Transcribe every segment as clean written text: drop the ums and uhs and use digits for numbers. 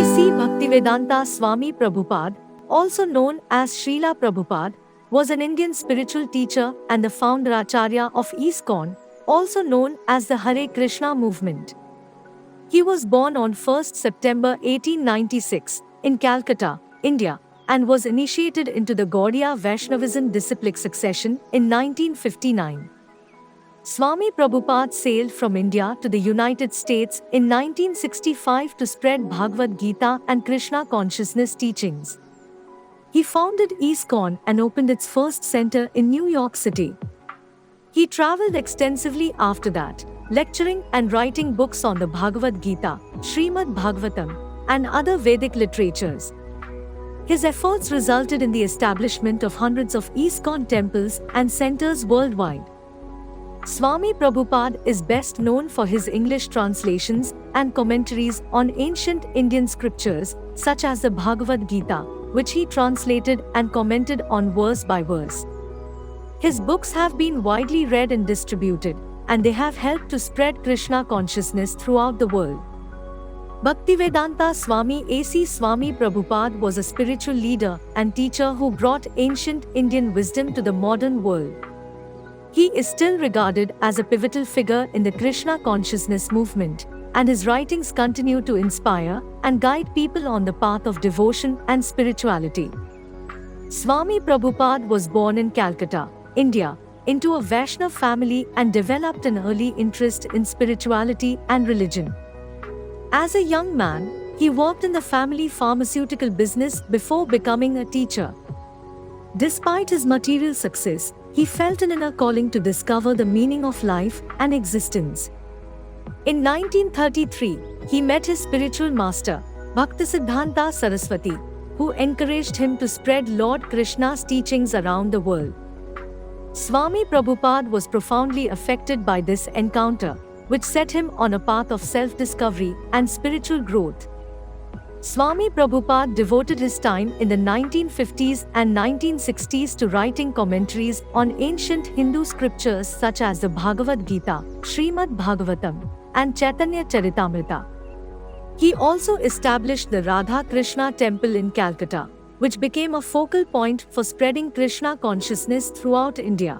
A.C. Bhaktivedanta Swami Prabhupada, also known as Srila Prabhupada, was an Indian spiritual teacher and the founder Acharya of ISKCON, also known as the Hare Krishna movement. He was born on 1st September 1896 in Calcutta, India, and was initiated into the Gaudiya Vaishnavism disciplic succession in 1959. Swami Prabhupada sailed from India to the United States in 1965 to spread Bhagavad Gita and Krishna consciousness teachings. He founded ISKCON and opened its first center in New York City. He traveled extensively after that, lecturing and writing books on the Bhagavad Gita, Srimad Bhagavatam, and other Vedic literatures. His efforts resulted in the establishment of hundreds of ISKCON temples and centers worldwide. Swami Prabhupada is best known for his English translations and commentaries on ancient Indian scriptures, such as the Bhagavad Gita, which he translated and commented on verse by verse. His books have been widely read and distributed, and they have helped to spread Krishna consciousness throughout the world. Bhaktivedanta Swami A.C. Swami Prabhupada was a spiritual leader and teacher who brought ancient Indian wisdom to the modern world. He is still regarded as a pivotal figure in the Krishna consciousness movement, and his writings continue to inspire and guide people on the path of devotion and spirituality. Swami Prabhupada was born in Calcutta, India, into a Vaishnav family and developed an early interest in spirituality and religion. As a young man, he worked in the family pharmaceutical business before becoming a teacher. Despite his material success, he felt an inner calling to discover the meaning of life and existence. In 1933, he met his spiritual master, Bhaktisiddhanta Saraswati, who encouraged him to spread Lord Krishna's teachings around the world. Swami Prabhupada was profoundly affected by this encounter, which set him on a path of self-discovery and spiritual growth. Swami Prabhupada devoted his time in the 1950s and 1960s to writing commentaries on ancient Hindu scriptures such as the Bhagavad Gita, Srimad Bhagavatam, and Chaitanya Charitamrita. He also established the Radha Krishna temple in Calcutta, which became a focal point for spreading Krishna consciousness throughout India.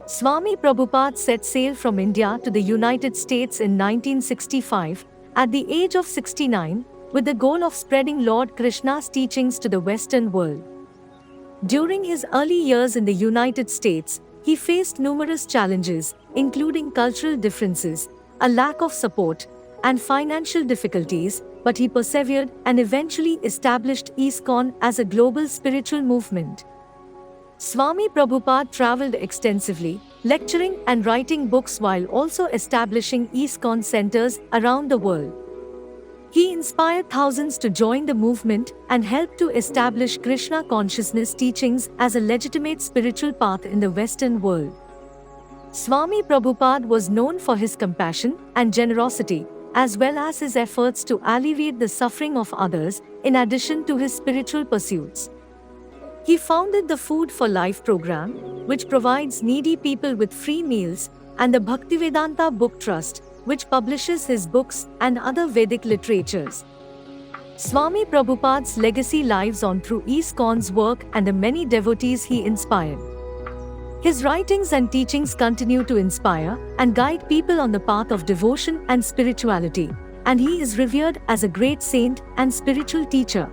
Swami Prabhupada set sail from India to the United States in 1965 at the age of 69, with the goal of spreading Lord Krishna's teachings to the Western world. During his early years in the United States, he faced numerous challenges, including cultural differences, a lack of support, and financial difficulties, but he persevered and eventually established ISKCON as a global spiritual movement. Swami Prabhupada traveled extensively, lecturing and writing books while also establishing ISKCON centers around the world. He inspired thousands to join the movement and helped to establish Krishna consciousness teachings as a legitimate spiritual path in the Western world. Swami Prabhupada was known for his compassion and generosity, as well as his efforts to alleviate the suffering of others, in addition to his spiritual pursuits. He founded the Food for Life program, which provides needy people with free meals, and the Bhaktivedanta Book Trust, which publishes his books and other Vedic literatures. Swami Prabhupada's legacy lives on through ISKCON's work and the many devotees he inspired. His writings and teachings continue to inspire and guide people on the path of devotion and spirituality, and he is revered as a great saint and spiritual teacher.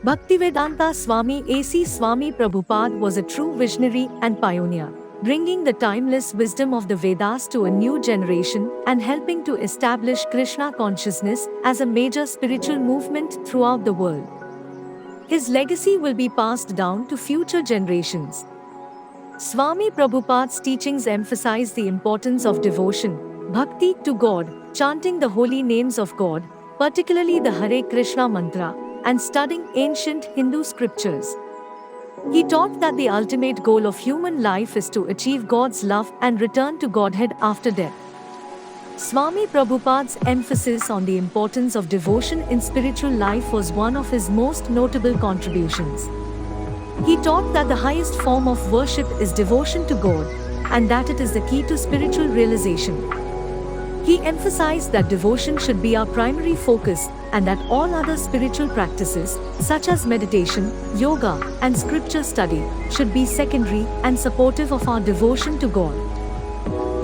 Bhaktivedanta Swami A.C. Swami Prabhupada was a true visionary and pioneer, bringing the timeless wisdom of the Vedas to a new generation and helping to establish Krishna consciousness as a major spiritual movement throughout the world. His legacy will be passed down to future generations. Swami Prabhupada's teachings emphasize the importance of devotion, bhakti to God, chanting the holy names of God, particularly the Hare Krishna mantra, and studying ancient Hindu scriptures. He taught that the ultimate goal of human life is to achieve God's love and return to Godhead after death. Swami Prabhupada's emphasis on the importance of devotion in spiritual life was one of his most notable contributions. He taught that the highest form of worship is devotion to God, and that it is the key to spiritual realization. He emphasized that devotion should be our primary focus and that all other spiritual practices, such as meditation, yoga, and scripture study, should be secondary and supportive of our devotion to God.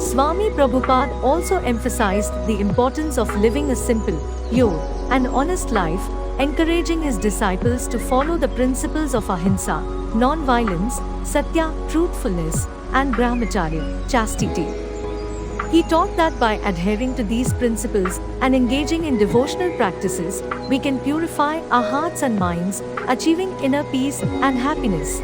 Swami Prabhupada also emphasized the importance of living a simple, pure, and honest life, encouraging his disciples to follow the principles of ahimsa, non-violence, satya, truthfulness, and brahmacharya, chastity. He taught that by adhering to these principles and engaging in devotional practices, we can purify our hearts and minds, achieving inner peace and happiness.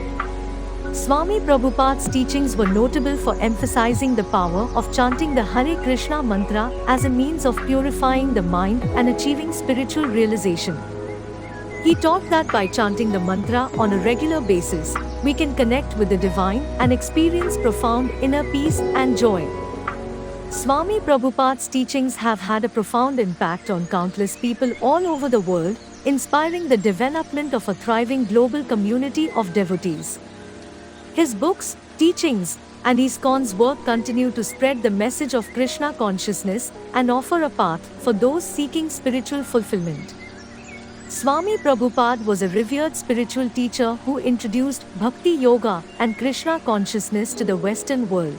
Swami Prabhupada's teachings were notable for emphasizing the power of chanting the Hare Krishna mantra as a means of purifying the mind and achieving spiritual realization. He taught that by chanting the mantra on a regular basis, we can connect with the divine and experience profound inner peace and joy. Swami Prabhupada's teachings have had a profound impact on countless people all over the world, inspiring the development of a thriving global community of devotees. His books, teachings, and ISKCON's work continue to spread the message of Krishna consciousness and offer a path for those seeking spiritual fulfillment. Swami Prabhupada was a revered spiritual teacher who introduced Bhakti Yoga and Krishna consciousness to the Western world.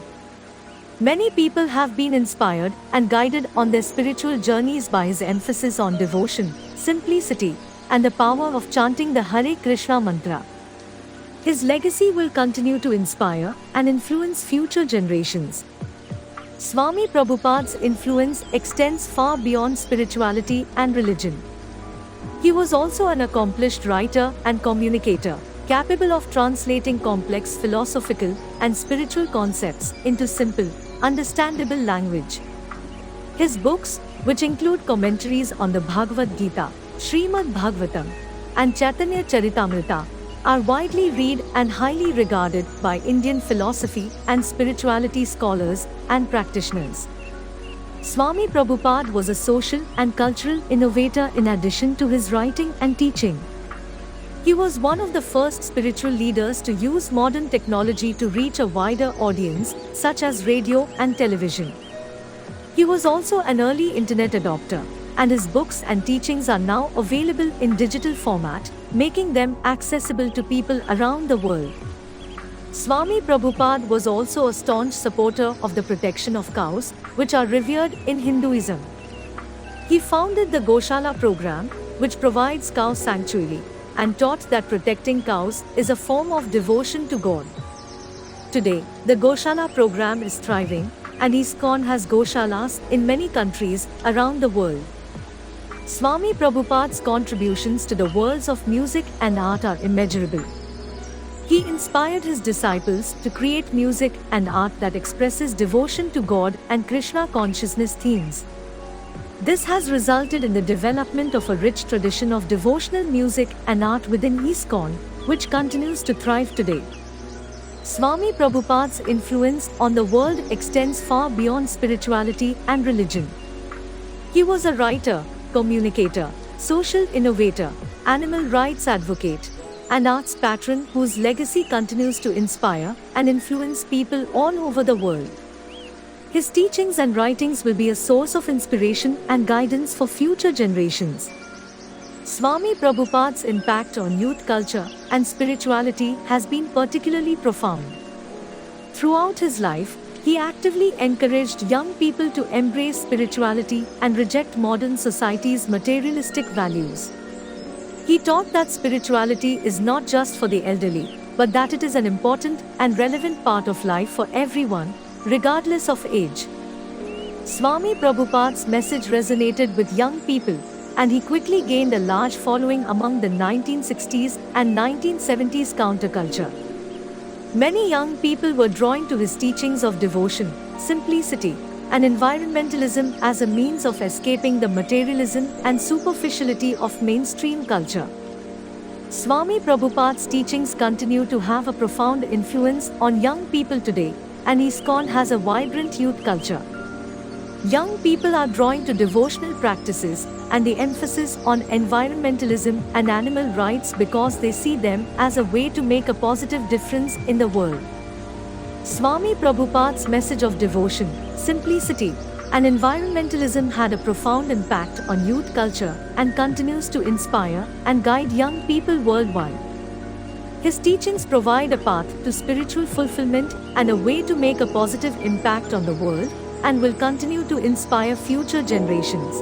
Many people have been inspired and guided on their spiritual journeys by his emphasis on devotion, simplicity, and the power of chanting the Hare Krishna mantra. His legacy will continue to inspire and influence future generations. Swami Prabhupada's influence extends far beyond spirituality and religion. He was also an accomplished writer and communicator, capable of translating complex philosophical and spiritual concepts into simple, understandable language. His books, which include commentaries on the Bhagavad Gita, Srimad Bhagavatam, and Chaitanya Charitamrita, are widely read and highly regarded by Indian philosophy and spirituality scholars and practitioners. Swami Prabhupada was a social and cultural innovator in addition to his writing and teaching. He was one of the first spiritual leaders to use modern technology to reach a wider audience, such as radio and television. He was also an early internet adopter, and his books and teachings are now available in digital format, making them accessible to people around the world. Swami Prabhupada was also a staunch supporter of the protection of cows, which are revered in Hinduism. He founded the Goshala program, which provides cow sanctuary, and taught that protecting cows is a form of devotion to God. Today, the Goshala program is thriving, and ISKCON has Goshalas in many countries around the world. Swami Prabhupada's contributions to the worlds of music and art are immeasurable. He inspired his disciples to create music and art that expresses devotion to God and Krishna consciousness themes. This has resulted in the development of a rich tradition of devotional music and art within ISKCON, which continues to thrive today. Swami Prabhupada's influence on the world extends far beyond spirituality and religion. He was a writer, communicator, social innovator, animal rights advocate, and arts patron whose legacy continues to inspire and influence people all over the world. His teachings and writings will be a source of inspiration and guidance for future generations. Swami Prabhupada's impact on youth culture and spirituality has been particularly profound. Throughout his life, he actively encouraged young people to embrace spirituality and reject modern society's materialistic values. He taught that spirituality is not just for the elderly, but that it is an important and relevant part of life for everyone, regardless of age. Swami Prabhupada's message resonated with young people, and he quickly gained a large following among the 1960s and 1970s counterculture. Many young people were drawn to his teachings of devotion, simplicity, and environmentalism as a means of escaping the materialism and superficiality of mainstream culture. Swami Prabhupada's teachings continue to have a profound influence on young people today, and ISKCON has a vibrant youth culture. Young people are drawn to devotional practices and the emphasis on environmentalism and animal rights because they see them as a way to make a positive difference in the world. Swami Prabhupada's message of devotion, simplicity, and environmentalism had a profound impact on youth culture and continues to inspire and guide young people worldwide. His teachings provide a path to spiritual fulfillment and a way to make a positive impact on the world and will continue to inspire future generations.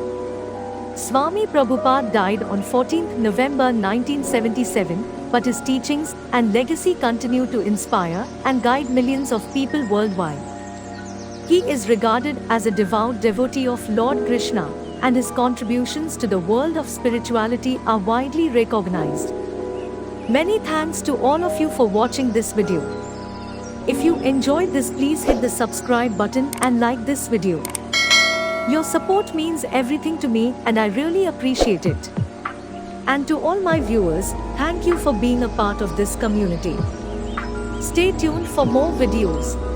Swami Prabhupada died on 14 November 1977, but his teachings and legacy continue to inspire and guide millions of people worldwide. He is regarded as a devout devotee of Lord Krishna, and his contributions to the world of spirituality are widely recognized. Many thanks to all of you for watching this video. If you enjoyed this, please hit the subscribe button and like this video. Your support means everything to me and I really appreciate it. And to all my viewers, thank you for being a part of this community. Stay tuned for more videos.